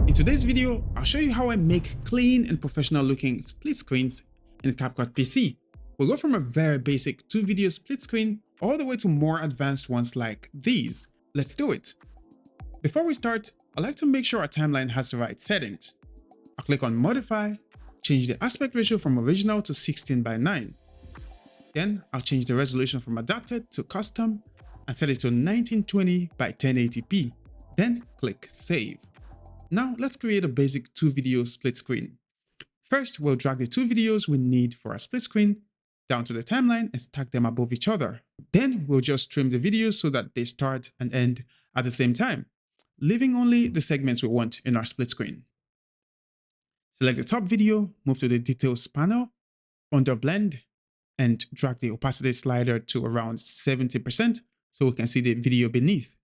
In today's video, I'll show you how I make clean and professional looking split screens in CapCut PC. We'll go from a very basic 2-video split screen all the way to more advanced ones like these. Let's do it. Before we start, I like to make sure our timeline has the right settings. I'll click on Modify, change the aspect ratio from original to 16:9. Then I'll change the resolution from adapted to custom and set it to 1920 by 1080p. Then click Save. Now let's create a basic 2-video split screen. First, we'll drag the 2 videos we need for our split screen down to the timeline and stack them above each other. Then we'll just trim the videos so that they start and end at the same time, leaving only the segments we want in our split screen. Select the top video, move to the Details panel, under Blend, and drag the opacity slider to around 70% so we can see the video beneath.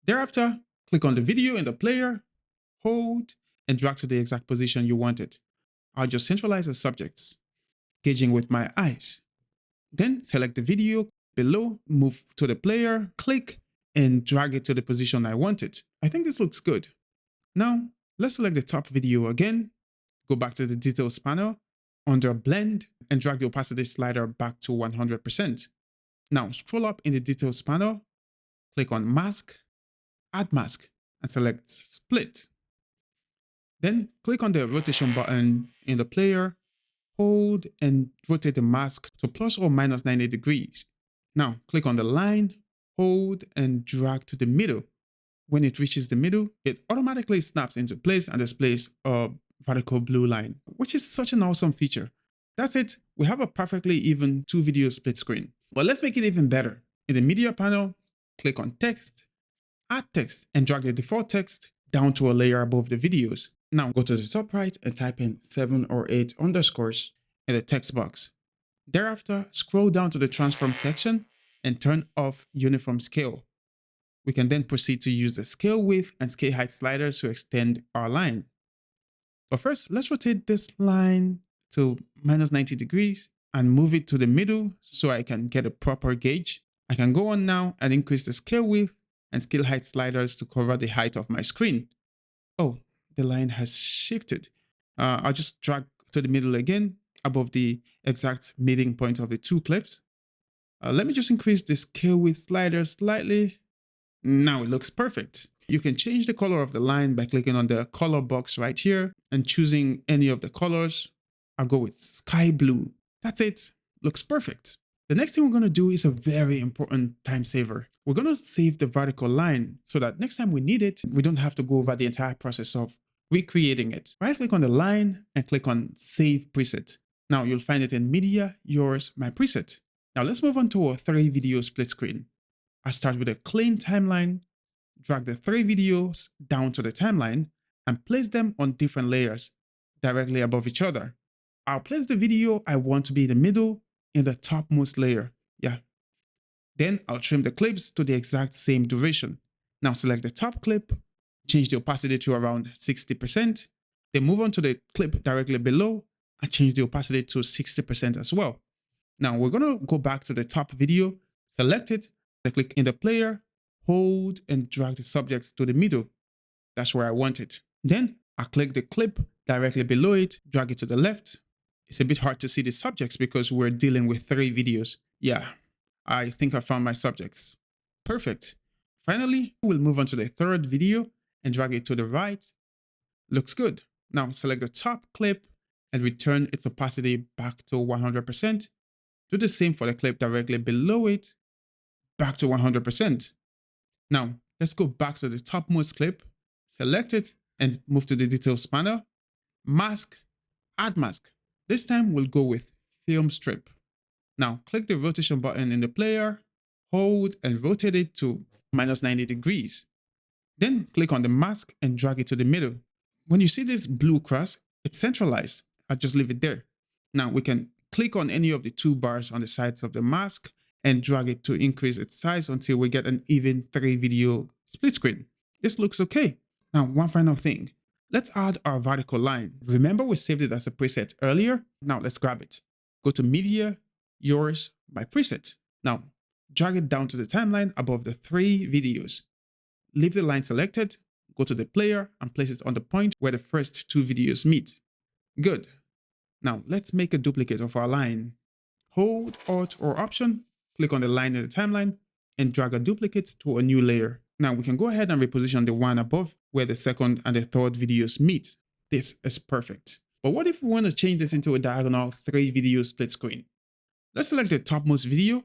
Thereafter, click on the video in the player, hold, and drag to the exact position you want it. I'll just centralize the subjects, gauging with my eyes. Then select the video below, move to the player, click, and drag it to the position I want it. I think this looks good. Now, let's select the top video again, go back to the Details panel, under Blend, and drag the opacity slider back to 100%. Now, scroll up in the Details panel, click on Mask, Add Mask, and select Split. Then click on the rotation button in the player, hold and rotate the mask to plus or minus 90 degrees. Now click on the line, hold and drag to the middle. When it reaches the middle, it automatically snaps into place and displays a vertical blue line, which is such an awesome feature. That's it. We have a perfectly even 2-video split screen. But let's make it even better. In the media panel, click on text, add text, and drag the default text down to a layer above the videos. Now go to the top right and type in 7 or 8 underscores in the text box. Thereafter, scroll down to the transform section and turn off uniform scale. We can then proceed to use the scale width and scale height sliders to extend our line. But first, let's rotate this line to minus 90 degrees and move it to the middle so I can get a proper gauge. I can go on now and increase the scale width and scale height sliders to cover the height of my screen. Oh, the line has shifted. I'll just drag to the middle again above the exact meeting point of the 2 clips. Let me just increase the scale width slider slightly. Now it looks perfect. You can change the color of the line by clicking on the color box right here and choosing any of the colors. I'll go with sky blue. That's it. Looks perfect. The next thing we're going to do is a very important time saver. We're going to save the vertical line so that next time we need it, we don't have to go over the entire process of recreating it. Right click on the line and click on Save Preset. Now you'll find it in Media, Yours, My Preset. Now let's move on to a 3-video split screen. I'll start with a clean timeline, drag the 3 videos down to the timeline and place them on different layers directly above each other. I'll place the video I want to be in the middle in the topmost layer. Yeah. Then I'll trim the clips to the exact same duration. Now select the top clip, change the opacity to around 60%, then move on to the clip directly below and change the opacity to 60% as well. Now we're going to go back to the top video, select it, click in the player, hold and drag the subjects to the middle. That's where I want it. Then I'll click the clip directly below it, drag it to the left. It's a bit hard to see the subjects because we're dealing with 3 videos. Yeah, I think I found my subjects. Perfect. Finally, we'll move on to the 3rd video and drag it to the right. Looks good. Now select the top clip and return its opacity back to 100%. Do the same for the clip directly below it, back to 100%. Now let's go back to the topmost clip, select it and move to the Details panel, Mask, Add Mask. This time we'll go with Film Strip. Now click the rotation button in the player, hold and rotate it to minus 90 degrees. Then click on the mask and drag it to the middle. When you see this blue cross, it's centralized. I'll just leave it there. Now we can click on any of the 2 bars on the sides of the mask and drag it to increase its size until we get an even 3-video split screen. This looks okay. Now one final thing. Let's add our vertical line. Remember we saved it as a preset earlier? Now let's grab it. Go to Media, Yours, My Preset. Now drag it down to the timeline above the 3 videos. Leave the line selected, go to the player and place it on the point where the first two videos meet. Good. Now let's make a duplicate of our line. Hold Alt or Option, click on the line in the timeline, and drag a duplicate to a new layer. Now we can go ahead and reposition the one above where the second and the third videos meet. This is perfect. But what if we want to change this into a diagonal 3-video split screen? Let's select the topmost video.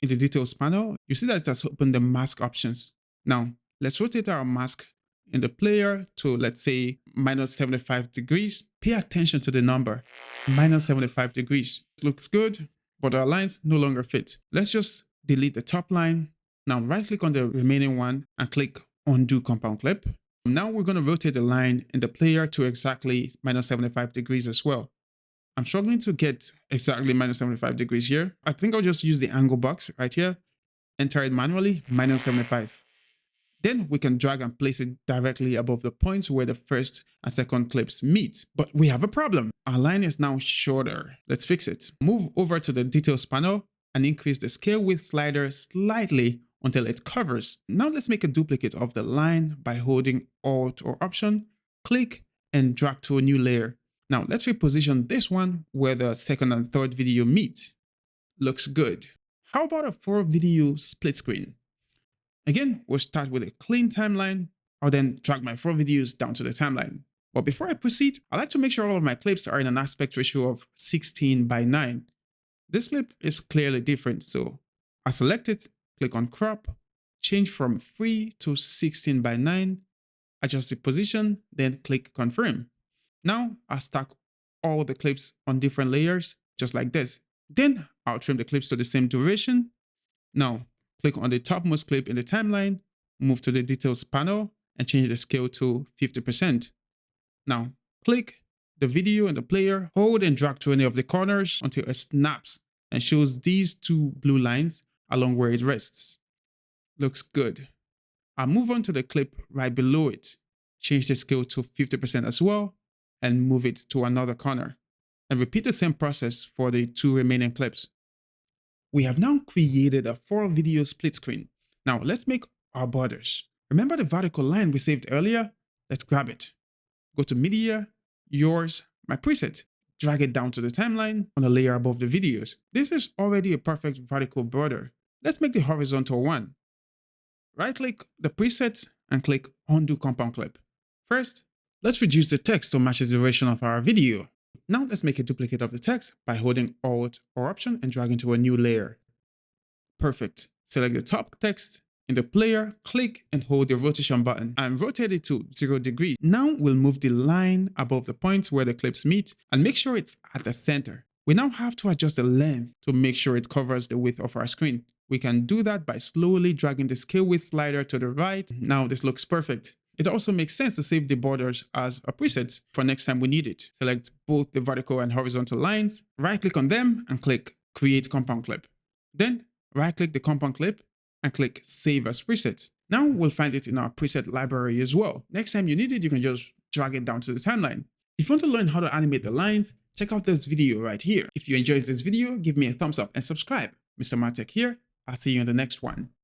In the details panel, you see that it has opened the mask options. Now, let's rotate our mask in the player to, let's say, -75 degrees. Pay attention to the number, -75 degrees. It looks good, but our lines no longer fit. Let's just delete the top line. Now right-click on the remaining one and click Undo Compound Clip. Now we're going to rotate the line in the player to exactly -75 degrees as well. I'm struggling to get exactly -75 degrees here. I think I'll just use the angle box right here, enter it manually, -75. Then we can drag and place it directly above the points where the first and second clips meet. But we have a problem. Our line is now shorter. Let's fix it. Move over to the details panel and increase the scale width slider slightly until it covers. Now let's make a duplicate of the line by holding Alt or Option, click and drag to a new layer. Now let's reposition this one where the second and third video meet. Looks good. How about a 4-video split screen? Again, we'll start with a clean timeline. I'll then drag my 4 videos down to the timeline. But before I proceed, I like to make sure all of my clips are in an aspect ratio of 16:9. This clip is clearly different, so I select it, click on crop, change from 3 to 16:9, adjust the position, then click confirm. Now I'll stack all the clips on different layers, just like this. Then I'll trim the clips to the same duration. Now click on the topmost clip in the timeline, move to the details panel and change the scale to 50%. Now click the video in the player, hold and drag to any of the corners until it snaps and shows these 2 blue lines along where it rests. Looks good. I'll move on to the clip right below it, change the scale to 50% as well, and move it to another corner. And repeat the same process for the 2 remaining clips. We have now created a 4-video split screen. Now let's make our borders. Remember the vertical line we saved earlier? Let's grab it. Go to Media, Yours, My Preset. Drag it down to the timeline on the layer above the videos. This is already a perfect vertical border. Let's make the horizontal one. Right-click the preset and click Undo Compound Clip. First, let's reduce the text to match the duration of our video. Now let's make a duplicate of the text by holding Alt or Option and dragging to a new layer. Perfect. Select the top text in the player, click and hold the rotation button and rotate it to 0 degrees. Now we'll move the line above the points where the clips meet and make sure it's at the center. We now have to adjust the length to make sure it covers the width of our screen. We can do that by slowly dragging the scale width slider to the right. Now this looks perfect. It also makes sense to save the borders as a preset for next time we need it. Select both the vertical and horizontal lines, right-click on them and click Create Compound Clip. Then right-click the compound clip and click Save as Preset. Now we'll find it in our preset library as well. Next time you need it, you can just drag it down to the timeline. If you want to learn how to animate the lines, check out this video right here. If you enjoyed this video, give me a thumbs up and subscribe. Mr. Martek here. I'll see you in the next one.